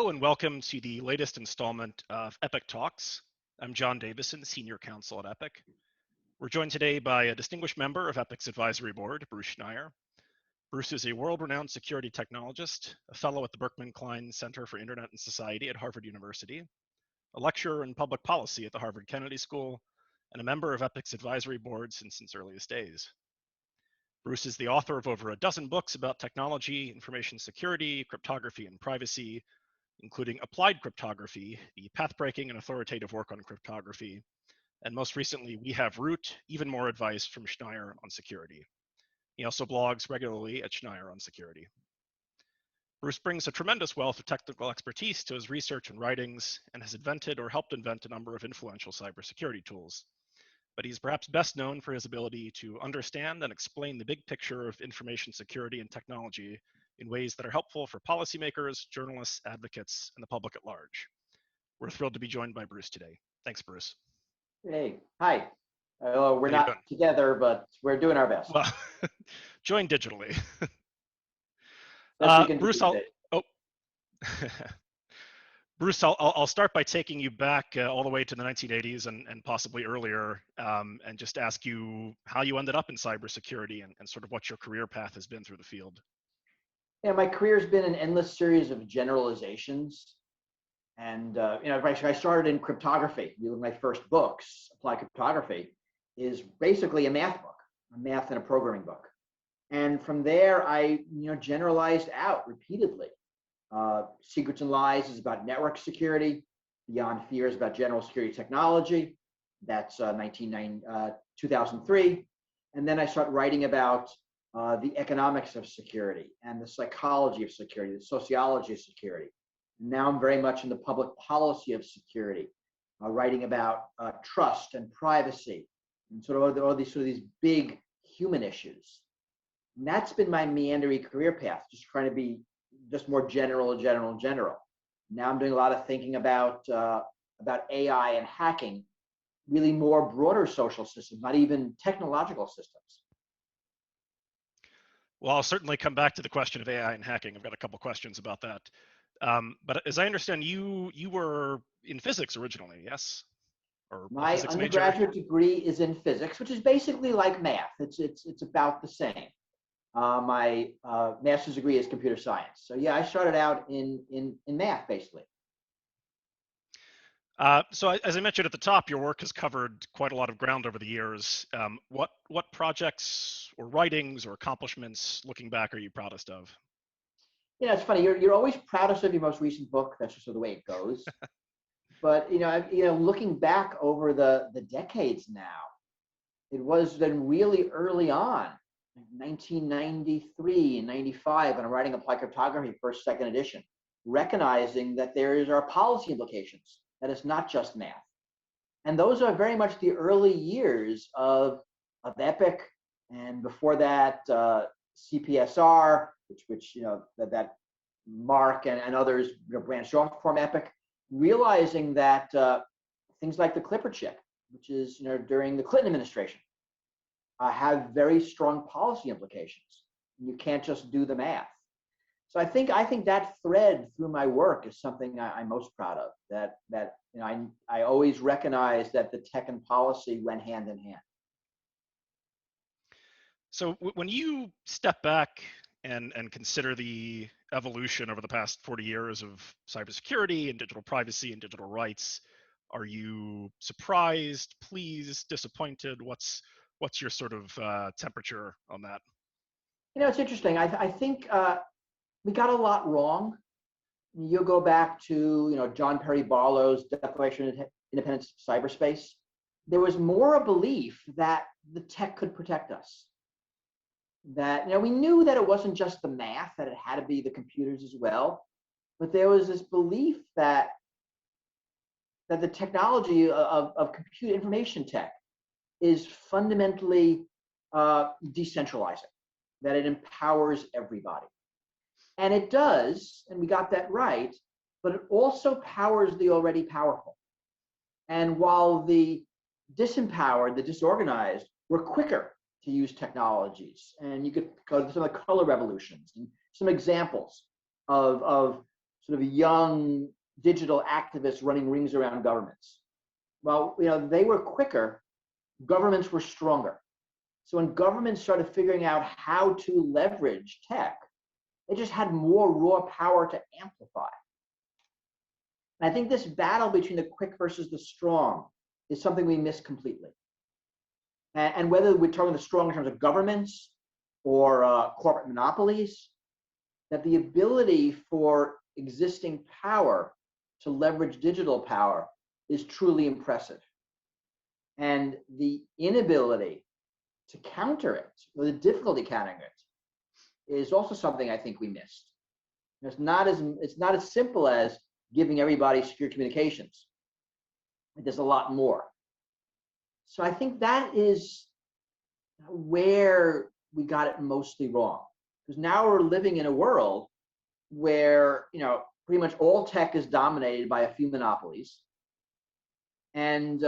Hello and welcome to the latest installment of Epic Talks. I'm John Davison, Senior Counsel at Epic. We're joined today by a distinguished member of Epic's advisory board, Bruce Schneier. Bruce is a world-renowned security technologist, a fellow at the Berkman Center for Internet and Society at Harvard University, a lecturer in public policy at the Harvard Kennedy School, and a member of Epic's advisory board since its earliest days. Bruce is the author of over a dozen books about technology, information security, cryptography, and privacy, including Applied Cryptography, the path-breaking and authoritative work on cryptography, and most recently, We Have Root, even more advice from Schneier on security. He also blogs regularly at Schneier on security. Bruce brings a tremendous wealth of technical expertise to his research and writings, and has invented or helped invent a number of influential cybersecurity tools. But he's perhaps best known for his ability to understand and explain the big picture of information security and technology in ways that are helpful for policymakers, journalists, advocates, and the public at large. We're thrilled to be joined by Bruce today. Thanks, Bruce. Hey, hi. We're not together, but we're doing our best. Well, join digitally. Bruce, Bruce, I'll start by taking you back all the way to the 1980s and possibly earlier, and just ask you how you ended up in cybersecurity and sort of what your career path has been through the field. Yeah, my career's been an endless series of generalizations. And I started in cryptography. One of my first books, Applied Cryptography, is basically a math book, a math and a programming book. And from there, I generalized out repeatedly. Secrets and Lies is about network security. Beyond Fear is about general security technology. That's 2003. And then I started writing about the economics of security and the psychology of security, the sociology of security. And now I'm very much in the public policy of security, writing about trust and privacy and sort of all these big human issues. And that's been my meandering career path, just trying to be just more general. Now I'm doing a lot of thinking about AI and hacking, really more broader social systems, not even technological systems. Well, I'll certainly come back to the question of AI and hacking. I've got a couple questions about that. But as I understand, you were in physics originally, yes? Or my undergraduate degree is in physics, which is basically like math. It's about the same. My master's degree is computer science. So yeah, I started out in math basically. So as I mentioned at the top, your work has covered quite a lot of ground over the years. What projects or writings or accomplishments, looking back, are you proudest of? It's funny. You're always proudest of your most recent book. That's just the way it goes. But looking back over the decades now, it was then really early on, 1993 and 95, when I'm writing Applied Cryptography, first, second edition, recognizing that there are policy implications, that it's not just math. And those are very much the early years of Epic, and before that, CPSR, which that Mark and others branched off from Epic, realizing that things like the Clipper chip, which is during the Clinton administration, have very strong policy implications. You can't just do the math. So I think that thread through my work is something I'm most proud of. That I always recognize that the tech and policy went hand in hand. So when you step back and consider the evolution over the past 40 years of cybersecurity and digital privacy and digital rights, are you surprised, pleased, disappointed? What's your sort of temperature on that? It's interesting. I think we got a lot wrong. You'll go back to John Perry Barlow's Declaration of Independence of Cyberspace. There was more a belief that the tech could protect us. That we knew that it wasn't just the math, that it had to be the computers as well, but there was this belief that the technology of computer information tech is fundamentally decentralizing, that it empowers everybody. And it does, and we got that right, but it also powers the already powerful. And while the disempowered, the disorganized, were quicker to use technologies, and you could go to some of the color revolutions and some examples of sort of young digital activists running rings around governments. Well, they were quicker, governments were stronger. So when governments started figuring out how to leverage tech, they just had more raw power to amplify. And I think this battle between the quick versus the strong is something we miss completely. And whether we're talking the strong in terms of governments or corporate monopolies, that the ability for existing power to leverage digital power is truly impressive. And the inability to counter it, or the difficulty countering it, is also something I think we missed. It's not as simple as giving everybody secure communications. There's a lot more. So I think that is where we got it mostly wrong. Because now we're living in a world where pretty much all tech is dominated by a few monopolies, and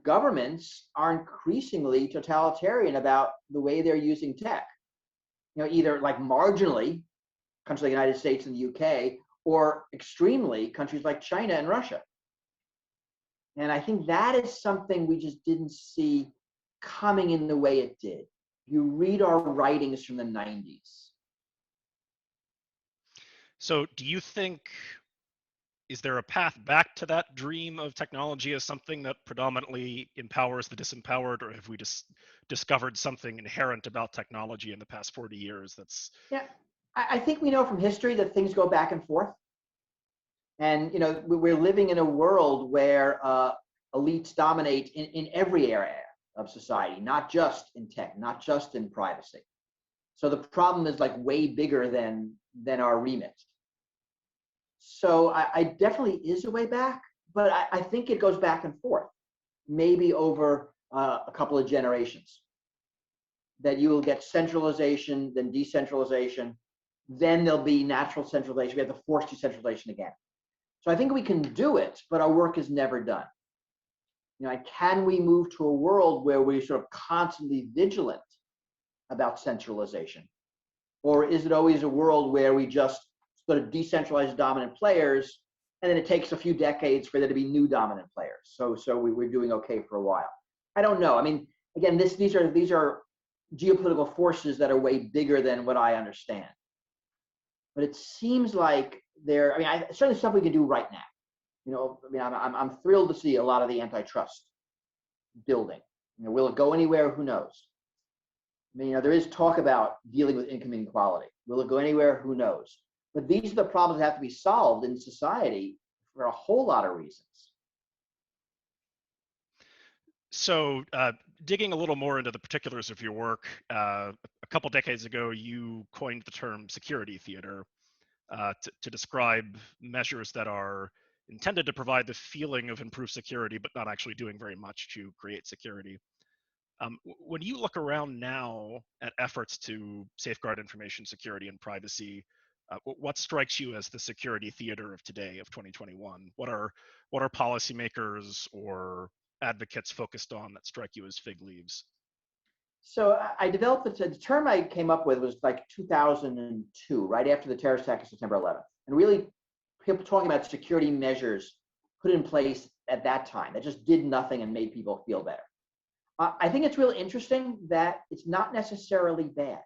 governments are increasingly totalitarian about the way they're using tech. Either like marginally, countries like the United States and the UK, or extremely, countries like China and Russia. And I think that is something we just didn't see coming in the way it did. You read our writings from the 90s. So do you think, is there a path back to that dream of technology as something that predominantly empowers the disempowered, or have we just discovered something inherent about technology in the past 40 years that's... Yeah, I think we know from history that things go back and forth. And we're living in a world where elites dominate in every area of society, not just in tech, not just in privacy. So the problem is like way bigger than our remit. So I definitely is a way back, but I think it goes back and forth, maybe over a couple of generations. That you will get centralization, then decentralization, then there'll be natural centralization. We have the forced decentralization again. So I think we can do it, but our work is never done. Can we move to a world where we're sort of constantly vigilant about centralization? Or is it always a world where we just sort of decentralize dominant players, and then it takes a few decades for there to be new dominant players? So we're doing okay for a while. I don't know. I mean, again, these are geopolitical forces that are way bigger than what I understand. But it seems like certainly stuff we can do right now. I'm thrilled to see a lot of the antitrust building. Will it go anywhere? Who knows? There is talk about dealing with income inequality. Will it go anywhere? Who knows? But these are the problems that have to be solved in society for a whole lot of reasons. So digging a little more into the particulars of your work, a couple decades ago, you coined the term security theater to describe measures that are intended to provide the feeling of improved security, but not actually doing very much to create security. When you look around now at efforts to safeguard information security and privacy, what strikes you as the security theater of today, of 2021? What are policymakers or advocates focused on that strike you as fig leaves? So I developed the term I came up with was like 2002, right after the terrorist attack of September 11th. And really, people talking about security measures put in place at that time that just did nothing and made people feel better. I think it's really interesting that it's not necessarily bad.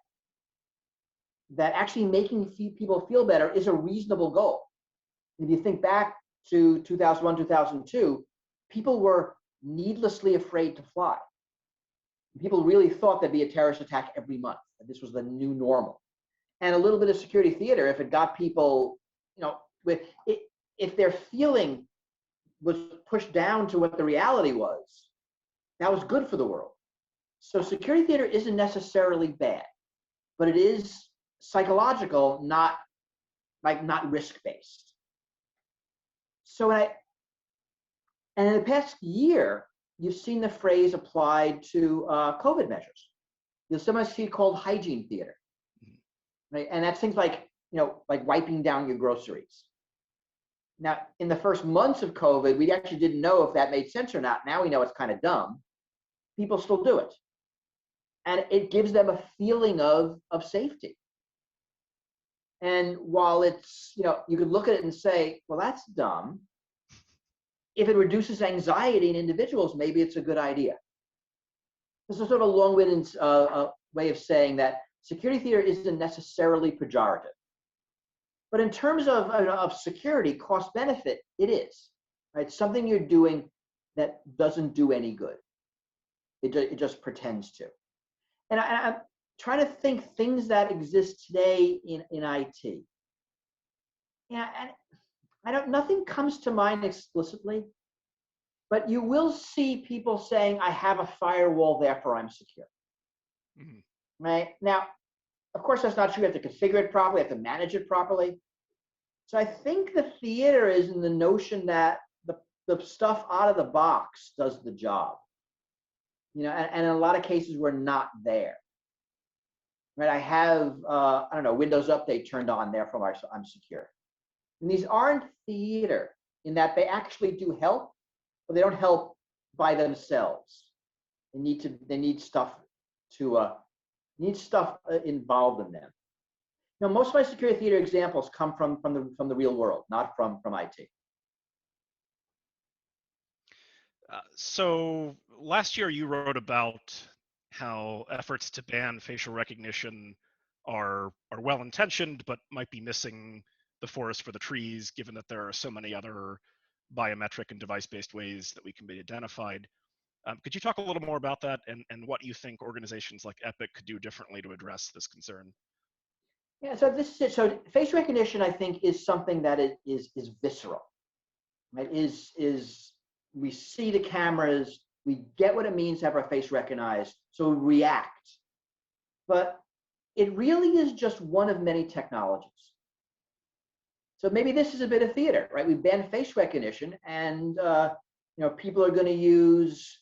That actually making people feel better is a reasonable goal. If you think back to 2001, 2002, people were needlessly afraid to fly. People really thought there'd be a terrorist attack every month, that this was the new normal. And a little bit of security theater, if it got people, if their feeling was pushed down to what the reality was, that was good for the world. So security theater isn't necessarily bad, but it is psychological, not risk-based. So and in the past year, you've seen the phrase applied to COVID measures. You'll sometimes see it called hygiene theater, right? And that's things like wiping down your groceries. Now, in the first months of COVID, we actually didn't know if that made sense or not. Now we know it's kind of dumb. People still do it, and it gives them a feeling of safety. And while it's, you could look at it and say, well, that's dumb. If it reduces anxiety in individuals, maybe it's a good idea. This is sort of a long-winded way of saying that security theater isn't necessarily pejorative. But in terms of security, cost benefit, it is. Right? Something you're doing that doesn't do any good. It just pretends to. And I'm trying to think things that exist today in IT. Yeah, and nothing comes to mind explicitly, but you will see people saying, I have a firewall, therefore I'm secure. Mm-hmm. Right? Now, of course, that's not true. You have to configure it properly, you have to manage it properly. So I think the theater is in the notion that the stuff out of the box does the job. And in a lot of cases, we're not there. Right? I have, Windows Update turned on, therefore I'm secure. And these aren't theater in that they actually do help, but they don't help by themselves. They need stuff involved in them. Most of my security theater examples come from the real world, not from IT. So last year you wrote about how efforts to ban facial recognition are well-intentioned, but might be missing the forest for the trees, given that there are so many other biometric and device-based ways that we can be identified. Could you talk a little more about that and what you think organizations like Epic could do differently to address this concern? Yeah, so face recognition, I think, is something that is visceral. Right? Is we see the cameras, we get what it means to have our face recognized, so we react. But it really is just one of many technologies. So maybe this is a bit of theater, right? We ban face recognition, and people are going to use,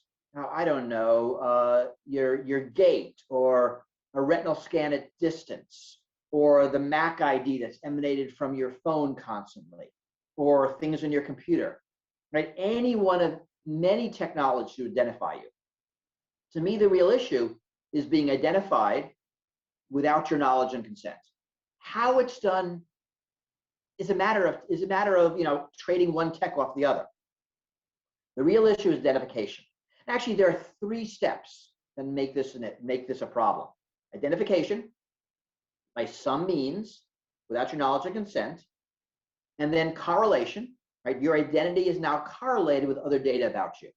your gait or a retinal scan at distance, or the Mac ID that's emanated from your phone constantly, or things on your computer, right? Any one of many technologies to identify you. To me, the real issue is being identified without your knowledge and consent. How it's done is a matter of trading one tech off the other. The real issue is identification. Actually, there are 3 steps that make this a problem. Identification by some means without your knowledge and consent, and then correlation, right? Your identity is now correlated with other data about you.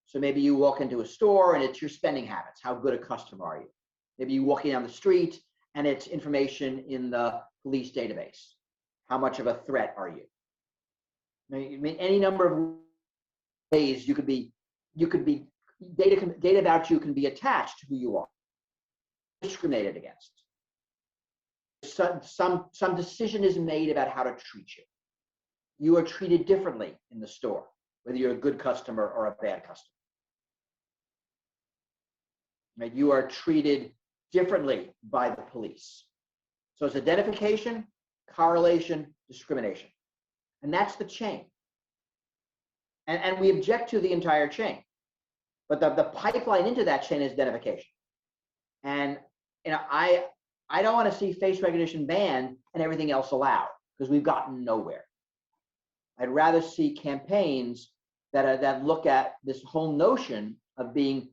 So maybe you walk into a store and it's your spending habits. How good a customer are you? Maybe you walking down the street and it's information in the police database. How much of a threat are you? I mean, any number of ways you could be data about you can be attached to who you are, discriminated against. Some decision is made about how to treat you. You are treated differently in the store, whether you're a good customer or a bad customer. Right? You are treated differently by the police. So it's identification, correlation, discrimination. And that's the chain. And we object to the entire chain. But the pipeline into that chain is identification. And I don't want to see face recognition banned and everything else allowed, because we've gotten nowhere. I'd rather see campaigns that look at this whole notion of being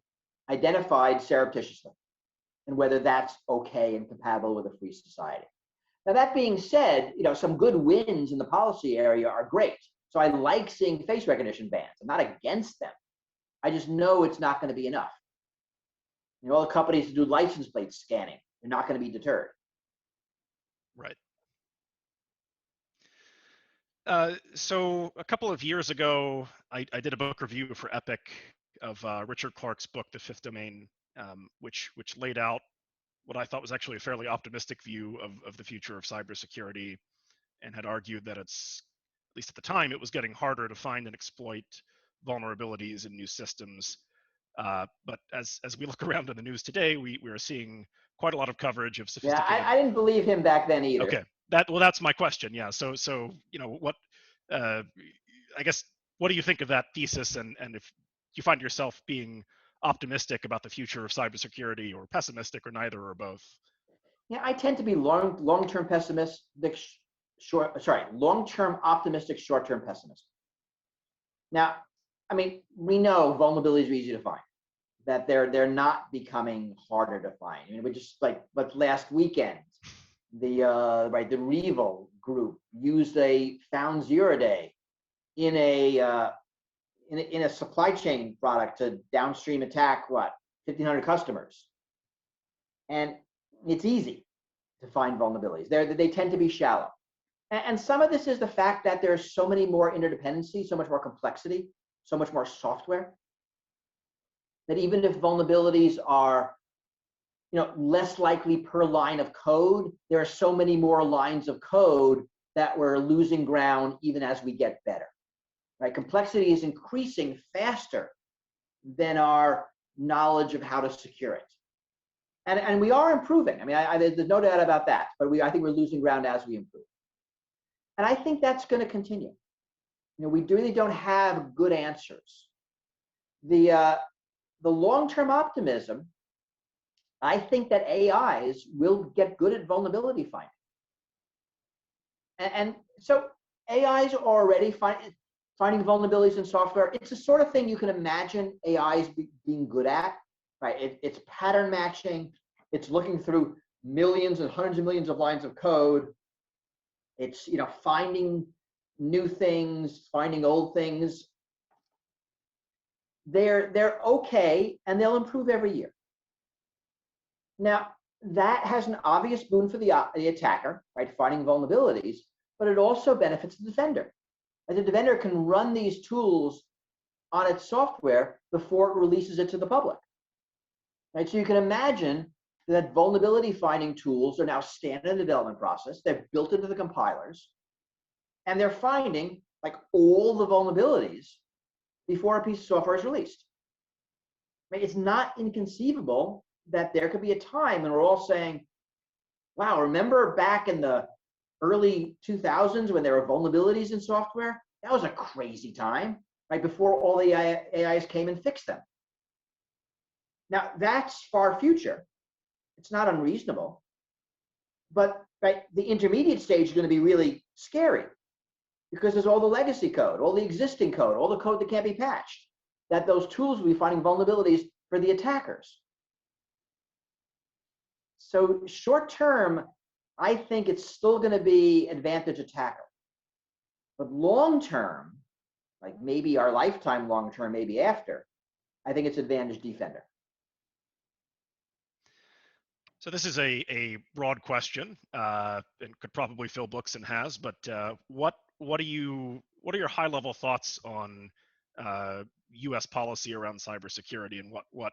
identified surreptitiously and whether that's okay and compatible with a free society. Now, that being said, some good wins in the policy area are great. So I like seeing face recognition bans. I'm not against them. I just know it's not going to be enough. All the companies that do license plate scanning, they're not going to be deterred. Right. So a couple of years ago, I did a book review for Epic of Richard Clarke's book, The Fifth Domain, which laid out what I thought was actually a fairly optimistic view of the future of cybersecurity, and had argued that it's, at least at the time, it was getting harder to find and exploit vulnerabilities in new systems. But as we look around in the news today, we are seeing quite a lot of coverage of sophisticated. Yeah, I didn't believe him back then either. Okay, that's my question. Yeah, so what? I guess, what do you think of that thesis, and if you find yourself being optimistic about the future of cybersecurity, or pessimistic, or neither, or both? Yeah, I tend to be long-term pessimistic, long-term optimistic, short-term pessimist. Now, I mean, we know vulnerabilities are easy to find, that they're not becoming harder to find. I mean, we just but last weekend, the Revil group used a found zero day in a supply chain product to downstream attack 1,500 customers, and it's easy to find vulnerabilities. They tend to be shallow, and some of this is the fact that there's so many more interdependencies, so much more complexity, so much more software, that even if vulnerabilities are less likely per line of code, there are so many more lines of code that we're losing ground even as we get better. Right? Complexity is increasing faster than our knowledge of how to secure it. And we are improving. I mean, there's no doubt about that, but I think we're losing ground as we improve. And I think that's going to continue. We really don't have good answers. The long-term optimism, I think that AIs will get good at vulnerability finding. And so AIs are already finding vulnerabilities in software. It's the sort of thing you can imagine AIs being good at, right? It's pattern matching. It's looking through millions and hundreds of millions of lines of code. It's finding new things, finding old things. They're okay, and they'll improve every year. Now, that has an obvious boon for the attacker, right? Finding vulnerabilities, but it also benefits the defender. And the defender can run these tools on its software before it releases it to the public. Right? So you can imagine that vulnerability finding tools are now standard in the development process. They're built into the compilers, and they're finding all the vulnerabilities before a piece of software is released. Right? It's not inconceivable that there could be a time when we're all saying, wow, remember back in the early 2000s when there were vulnerabilities in software? That was a crazy time, right? Before all the AIs came and fixed them. Now, that's far future. It's not unreasonable. But the intermediate stage is going to be really scary because there's all the legacy code, all the existing code, all the code that can't be patched, that those tools will be finding vulnerabilities for the attackers. So short term, I think it's still going to be advantage attacker. But long term, maybe our lifetime long term, maybe after, I think it's advantage defender. So this is a broad question and could probably fill books and has, but what are your high level thoughts on U.S. policy around cybersecurity and what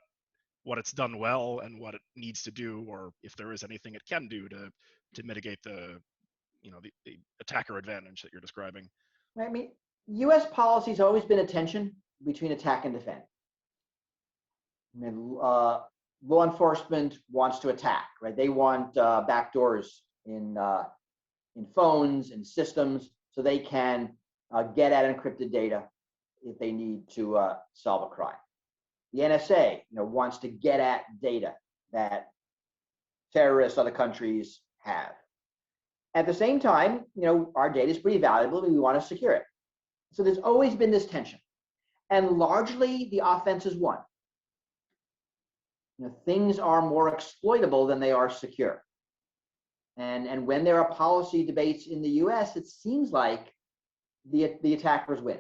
it's done well and what it needs to do, or if there is anything it can do to mitigate the attacker advantage that you're describing? I mean, U.S. policy has always been a tension between attack and defend. I mean, law enforcement wants to attack, right? They want backdoors in phones and systems so they can get at encrypted data if they need to solve a crime. The NSA, wants to get at data that terrorists, other countries have. At the same time, our data is pretty valuable and we want to secure it. So there's always been this tension. And largely the offense is won. Things are more exploitable than they are secure. And when there are policy debates in the US, it seems like the attackers win.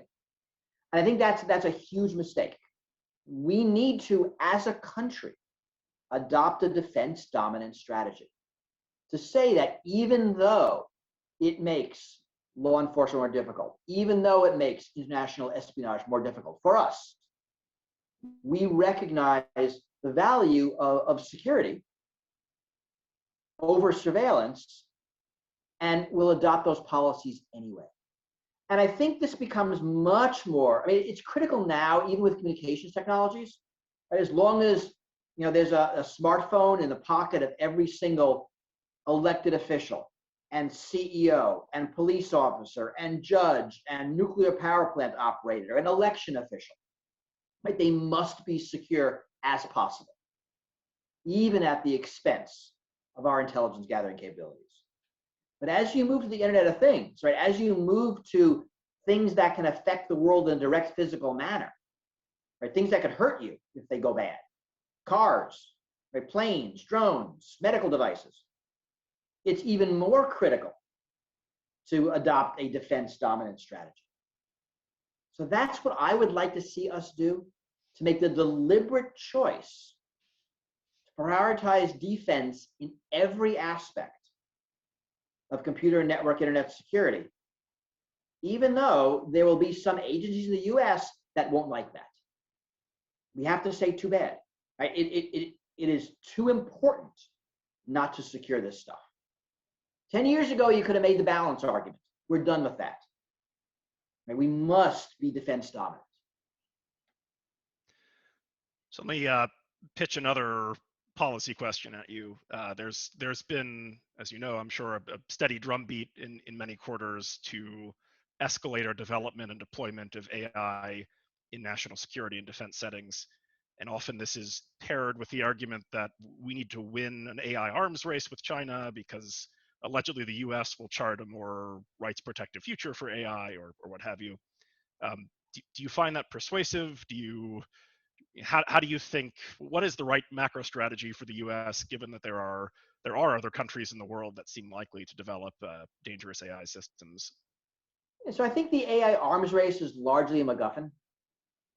And I think that's a huge mistake. We need to, as a country, adopt a defense dominant strategy to say that even though it makes law enforcement more difficult, even though it makes international espionage more difficult for us, we recognize the value of security over surveillance and will adopt those policies anyway. And I think this becomes much more, it's critical now, even with communications technologies, right? As long as there's a smartphone in the pocket of every single elected official and CEO and police officer and judge and nuclear power plant operator and election official, right? They must be secure as possible, even at the expense of our intelligence gathering capabilities. But as you move to the Internet of Things, right, as you move to things that can affect the world in a direct physical manner, right, things that could hurt you if they go bad, cars, right, planes, drones, medical devices, it's even more critical to adopt a defense dominant strategy. So that's what I would like to see us do, to make the deliberate choice to prioritize defense in every aspect of computer and network internet security, even though there will be some agencies in the US that won't like that. We have to say too bad, right? It is too important not to secure this stuff. 10 years ago, you could have made the balance argument. We're done with that. Right? We must be defense dominant. So let me pitch another policy question at you. There's been, as you know, I'm sure, a steady drumbeat in many quarters to escalate our development and deployment of AI in national security and defense settings. And often this is paired with the argument that we need to win an AI arms race with China because allegedly the US will chart a more rights protective future for AI or what have you. Do you find that persuasive? How do you think, what is the right macro strategy for the US, given that there are other countries in the world that seem likely to develop dangerous AI systems? So I think the AI arms race is largely a MacGuffin,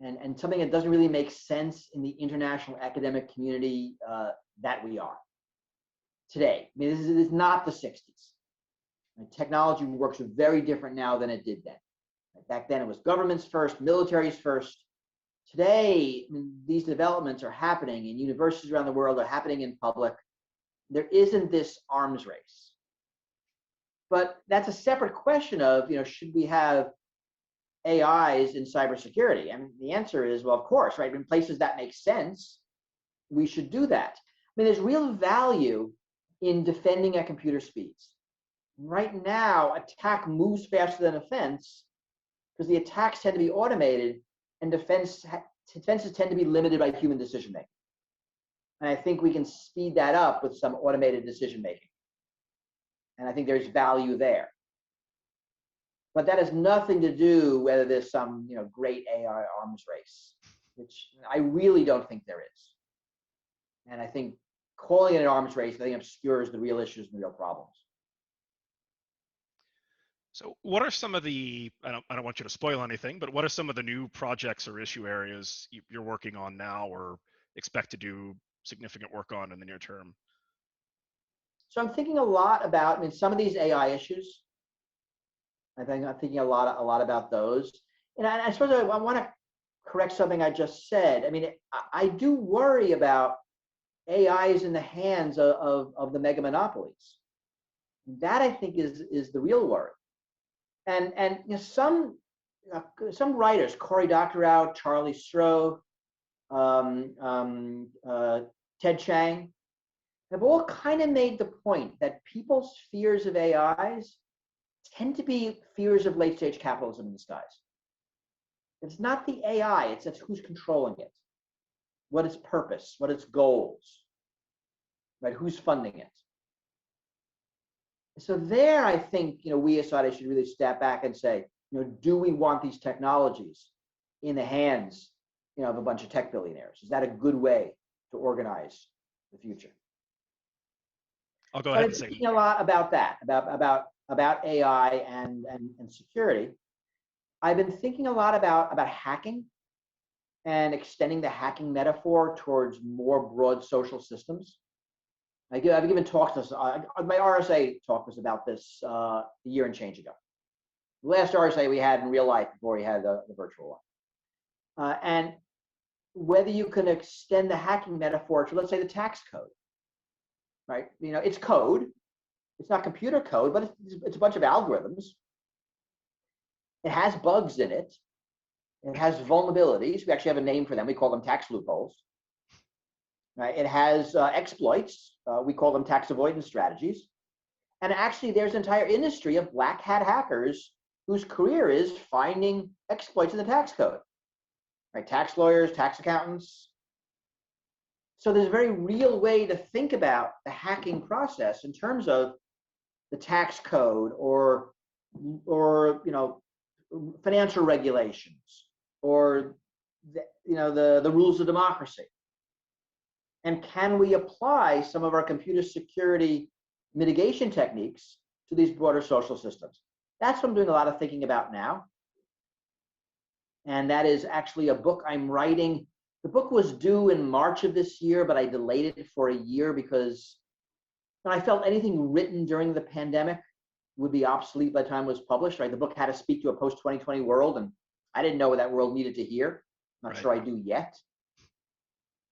and something that doesn't really make sense in the international academic community that we are today. I mean, this is not the 60s. And technology works very different now than it did then. Back then it was governments first, militaries first. Today, I mean, these developments are happening in universities around the world, are happening in public. There isn't this arms race. But that's a separate question of, should we have AIs in cybersecurity? I mean, the answer is, well, of course, right? In places that make sense, we should do that. I mean, there's real value in defending at computer speeds. Right now, attack moves faster than offense because the attacks tend to be automated and defenses tend to be limited by human decision making. And I think we can speed that up with some automated decision making. And I think there's value there. But that has nothing to do whether there's some great AI arms race, which I really don't think there is. And I think calling it an arms race, I think, obscures the real issues and the real problems. So what are some of the, I don't want you to spoil anything, but what are some of the new projects or issue areas you're working on now or expect to do significant work on in the near term? So I'm thinking a lot about, some of these AI issues, I'm thinking a lot about those. And I suppose I want to correct something I just said. I do worry about AIs in the hands of the mega monopolies. That I think is the real worry. And some writers, Cory Doctorow, Charlie Stroh, Ted Chiang, have all kind of made the point that people's fears of AIs tend to be fears of late-stage capitalism in disguise. It's not the AI, it's who's controlling it, what its purpose, what its goals, right? Who's funding it. So there, I think, we as society should really step back and say, do we want these technologies in the hands, of a bunch of tech billionaires? Is that a good way to organize the future? I'll go ahead and say thinking a lot about that, about AI and security. I've been thinking a lot about hacking and extending the hacking metaphor towards more broad social systems. I've given talks. My RSA talk was about this a year and change ago. The last RSA we had in real life before we had the virtual one. And whether you can extend the hacking metaphor to, let's say, the tax code, right? It's code. It's not computer code, but it's a bunch of algorithms. It has bugs in it. It has vulnerabilities. We actually have a name for them. We call them tax loopholes. Right? It has exploits. We call them tax avoidance strategies. And actually, there's an entire industry of black hat hackers whose career is finding exploits in the tax code. Right? Tax lawyers, tax accountants, So there's a very real way to think about the hacking process in terms of the tax code or financial regulations or the rules of democracy. And can we apply some of our computer security mitigation techniques to these broader social systems? That's what I'm doing a lot of thinking about now. And that is actually a book I'm writing. The book was due in March of this year, but I delayed it for a year because I felt anything written during the pandemic would be obsolete by the time it was published, right? The book had to speak to a post-2020 world, and I didn't know what that world needed to hear. I'm not sure I do yet.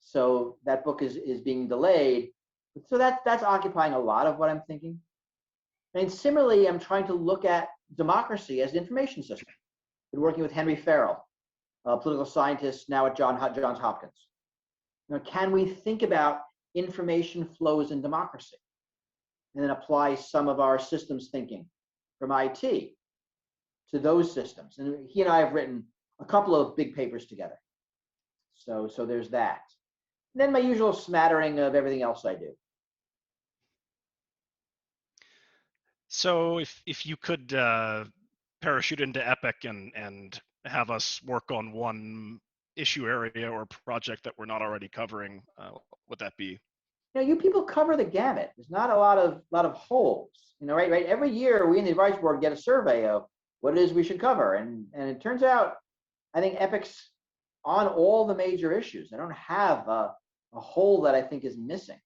So that book is being delayed. So that's occupying a lot of what I'm thinking. And similarly, I'm trying to look at democracy as an information system. Been working with Henry Farrell, a political scientist now at Johns Hopkins. Can we think about information flows in democracy and then apply some of our systems thinking from IT to those systems? And he and I have written a couple of big papers together. So there's that. And then my usual smattering of everything else I do. So if you could parachute into Epic and have us work on one issue area or project that we're not already covering, would that be? You people cover the gamut. There's not a lot of holes. Right? Every year we in the advisory board get a survey of what it is we should cover, and it turns out I think Epic's on all the major issues. I don't have a hole that I think is missing.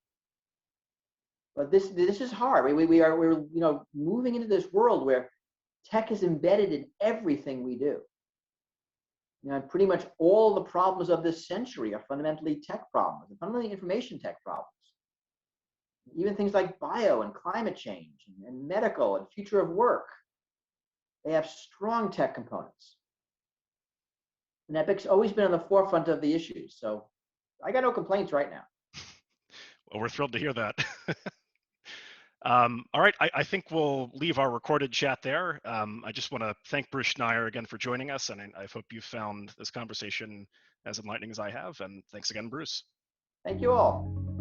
But this is hard. We're moving into this world where tech is embedded in everything we do. Pretty much all the problems of this century are fundamentally tech problems, and fundamentally information tech problems. Even things like bio and climate change and medical and future of work, they have strong tech components. And Epic's always been on the forefront of the issues. So I got no complaints right now. Well, we're thrilled to hear that. All right, I think we'll leave our recorded chat there. I just want to thank Bruce Schneier again for joining us, and I hope you found this conversation as enlightening as I have. And thanks again, Bruce. Thank you all.